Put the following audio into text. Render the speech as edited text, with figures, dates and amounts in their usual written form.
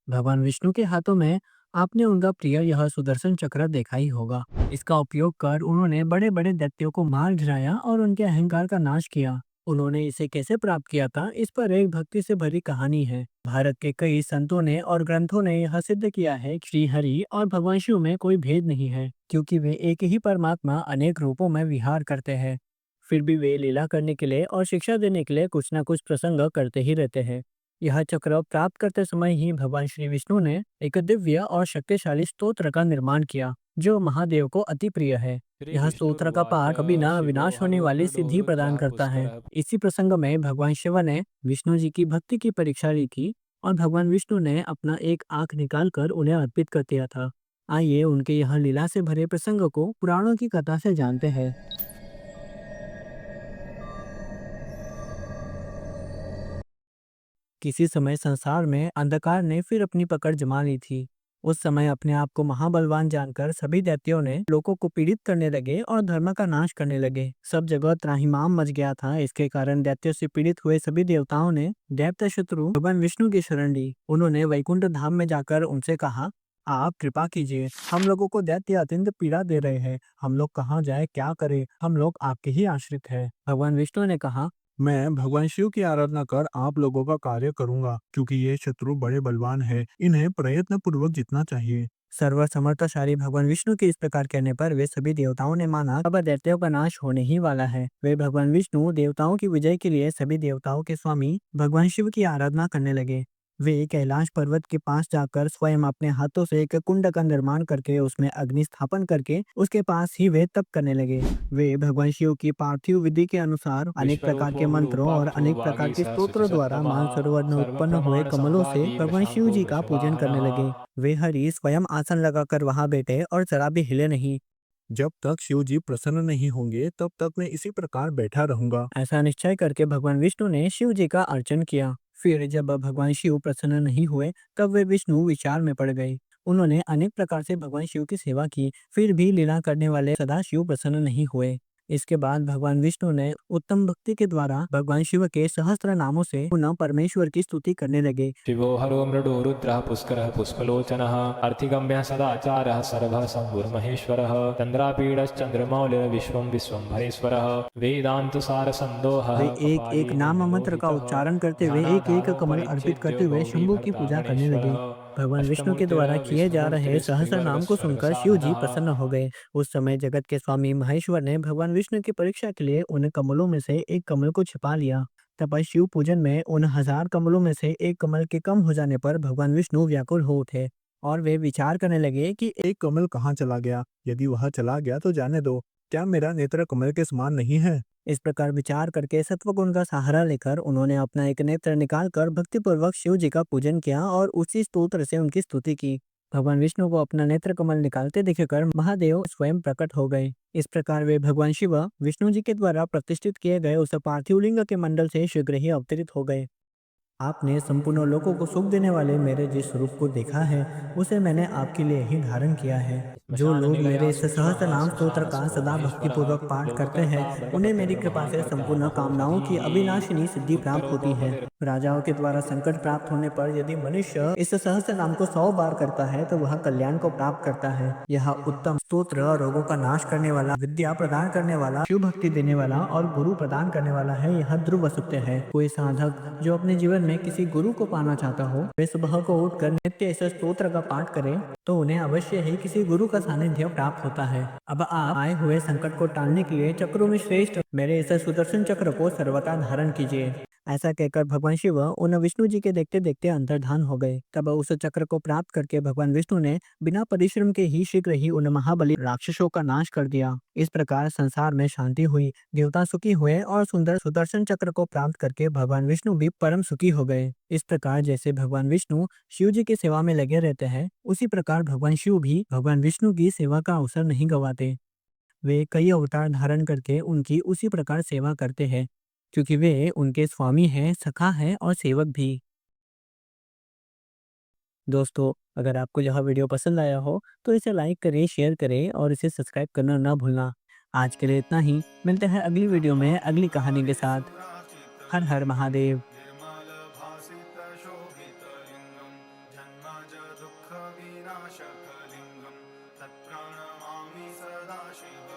भगवान विष्णु के हाथों में आपने उनका प्रिय यह सुदर्शन चक्र देखा ही होगा। इसका उपयोग कर उन्होंने बड़े बड़े दैत्यों को मार गिराया और उनके अहंकार का नाश किया। उन्होंने इसे कैसे प्राप्त किया था, इस पर एक भक्ति से भरी कहानी है। भारत के कई संतों ने और ग्रंथों ने यह सिद्ध किया है कि श्री हरि और भगवान शिव में कोई भेद नहीं है, क्योंकि वे एक ही परमात्मा अनेक रूपों में विहार करते हैं। फिर भी वे लीला करने के लिए और शिक्षा देने के लिए कुछ न कुछ प्रसंग करते ही रहते हैं। यह चक्र प्राप्त करते समय ही भगवान श्री विष्णु ने एक दिव्य और शक्तिशाली स्तोत्र का निर्माण किया, जो महादेव को अति प्रिय है। यह स्तोत्र का श्रीविष्णुर्वाच पाठ कभी न शिवो विनाश होने वाली सिद्धि प्रदान हरहुर्दोरुद्रा करता है। पुष्कर। इसी प्रसंग में भगवान शिव ने विष्णु जी की भक्ति की परीक्षा ली थी और भगवान विष्णु ने अपना एक आंख निकालकर उन्हें अर्पित कर दिया था। आइए उनके यह लीला से भरे प्रसंग को पुराणों की कथा से जानते हैं। किसी समय संसार में अंधकार ने फिर अपनी पकड़ जमा ली थी। उस समय अपने आप को महाबलवान जानकर सभी दैत्यों ने लोगों को पीड़ित करने लगे और धर्म का नाश करने लगे। सब जगह त्राहिमाम मच गया था। इसके कारण दैत्यों से पीड़ित हुए सभी देवताओं ने दैत्य शत्रु भगवान विष्णु की शरण ली। उन्होंने वैकुंठ धाम में जाकर उनसे कहा, आप कृपा कीजिए, हम लोगों को दैत्य अत्यंत पीड़ा दे रहे हैं। हम लोग कहाँ जाए, क्या करें, हम लोग आपके ही आश्रित हैं। भगवान विष्णु ने कहा, मैं भगवान शिव की आराधना कर आप लोगों का कार्य करूंगा, क्योंकि ये शत्रु बड़े बलवान है, इन्हें प्रयत्न पूर्वक जीतना चाहिए। सर्वसमर्थशाली भगवान विष्णु के इस प्रकार कहने पर वे सभी देवताओं ने माना अब दैत्यों का नाश होने ही वाला है। वे भगवान विष्णु देवताओं की विजय के लिए सभी देवताओं के स्वामी भगवान शिव की आराधना करने लगे। वे कैलाश पर्वत के पास जाकर स्वयं अपने हाथों से एक कुंड का निर्माण करके उसमें अग्नि स्थापन करके उसके पास ही वे तप करने लगे। वे भगवान शिव की पार्थिव विधि के अनुसार अनेक प्रकार विश्वरूपो के मंत्रों और विरूपाक्षो अनेक प्रकार के वागीश स्तोत्रों द्वारा शुचिसत्तमः मानसरोवर में उत्पन्न हुए सर्वप्रमाण कमलों से संवादी भगवान शिव वृषांको जी का पूजन करने वृषवाहनः। लगे। वे हरि स्वयं आसन लगाकर वहां बैठे और जरा भी हिले नहीं। जब तक शिव जी प्रसन्न नहीं होंगे तब तक मैं इसी प्रकार बैठा रहूंगा, ऐसा निश्चय करके भगवान विष्णु ने शिव जी का अर्चन किया। फिर जब भगवान शिव प्रसन्न नहीं हुए तब वे विष्णु विचार में पड़ गए। उन्होंने अनेक प्रकार से भगवान शिव की सेवा की, फिर भी लीला करने वाले सदा शिव प्रसन्न नहीं हुए। इसके बाद भगवान विष्णु ने उत्तम भक्ति के द्वारा भगवान शिव के सहस्त्र नामों से पुनः परमेश्वर की स्तुति करने लगे। शिवो हरो मृडो रुद्रः पुष्करः पुष्पलोचनः अर्थिगम्यः सदाचारः सर्वः शम्भुर्महेश्वरः चन्द्रापीडश्चन्द्रमौलिर्विश्वं विश्वम्भरेश्वरः वेदान्तसारसन्दोहः वे एक एक नाम मंत्र का कपालीभूतः उच्चारण करते हुए एक एक ध्यानाधारो कमल अर्पित परिच्छेद्यो करते हुए शंभु की गौरीभर्ता पूजा करने लगे। गणेश्वरः भगवान विष्णु के द्वारा किए जा रहे सहस्र नाम को सुनकर शिव जी अष्टमूर्तिरविष्णुमूर्तिस्त्रिवर्गस्वर्गसाधनः। प्रसन्न हो गए। उस समय जगत के स्वामी महेश्वर ने भगवान विष्णु की परीक्षा के लिए उन कमलों में से एक कमल को छिपा लिया। तब शिव पूजन में उन हजार कमलों में से एक कमल के कम हो जाने पर भगवान विष्णु व्याकुल हो उठे और वे विचार करने लगे कि एक कमल कहाँ चला गया। यदि वह चला गया तो जाने दो, क्या मेरा नेत्र कमल के समान नहीं है। इस प्रकार विचार करके सत्वगुण का सहारा लेकर उन्होंने अपना एक नेत्र निकालकर भक्तिपूर्वक शिव जी का पूजन किया और उसी स्तोत्र से उनकी स्तुति की। भगवान विष्णु को अपना नेत्र कमल निकालते देखकर महादेव स्वयं प्रकट हो गए। इस प्रकार वे भगवान शिव विष्णु जी के द्वारा प्रतिष्ठित किए गए उस पार्थिव लिंग के मंडल से शीघ्र ही अवतरित हो गए। आपने संपूर्ण लोगों को सुख देने वाले मेरे जिस रूप को देखा है, उसे मैंने आपके लिए ही धारण किया है। जो श्मशान लोग मेरे निलया इस सहस्त्र सूक्ष्मः नाम स्तोत्र श्मशान का सो सदा भक्ति महेश्वरः पूर्वक पाठ करते लोककर्ता हैं, उन्हें मेरी कृपा से ब्रह्मकर्ता संपूर्ण कामनाओं की अविनाशिनी सिद्धि प्राप्त उत्तरो होती है। राजाओं के द्वारा संकट प्राप्त होने पर यदि मनुष्य इस सहस्त्र नाम को 100 बार करता है तो वह कल्याण को प्राप्त करता है। यह उत्तम स्तोत्र रोगों का नाश करने वाला, विद्या प्रदान करने वाला, शिव भक्ति देने वाला और गुरु प्रदान करने वाला है। यह ध्रुव सत्य है। कोई साधक जो अपने जीवन में किसी गुरु को पाना चाहता हो, वे सुबह को उठकर नित्य इस स्तोत्र का पाठ करें तो उन्हें अवश्य ही किसी गुरु का सानिध्य प्राप्त होता है। अब आप आए हुए संकट को टालने के लिए चक्रों में श्रेष्ठ मेरे इस सुदर्शन चक्र को सर्वथा धारण कीजिए। ऐसा कहकर भगवान शिव उन विष्णु जी के देखते देखते अंतर्धान हो गए। तब उस चक्र को प्राप्त करके भगवान विष्णु ने बिना परिश्रम के ही शीघ्र ही उन महाबली राक्षसों का नाश कर दिया। इस प्रकार संसार में शांति हुई, देवता सुखी हुए और सुंदर सुदर्शन चक्र को प्राप्त करके भगवान विष्णु भी परम सुखी हो गए। इस प्रकार जैसे भगवान विष्णु शिव जी की सेवा में लगे रहते हैं, उसी प्रकार भगवान शिव भी भगवान विष्णु की सेवा का अवसर नहीं गंवाते। वे कई अवतार धारण करके उनकी उसी प्रकार सेवा करते हैं, क्योंकि वे उनके स्वामी हैं, सखा हैं और सेवक भी। दोस्तों, अगर आपको यह वीडियो पसंद आया हो तो इसे लाइक करें, शेयर करें और इसे सब्सक्राइब करना ना भूलना। आज के लिए इतना ही। मिलते हैं अगली वीडियो में अगली कहानी के साथ। हर हर महादेव। दुःखविनाशकलिङ्गं तत्प्रणमामि सदा शिव।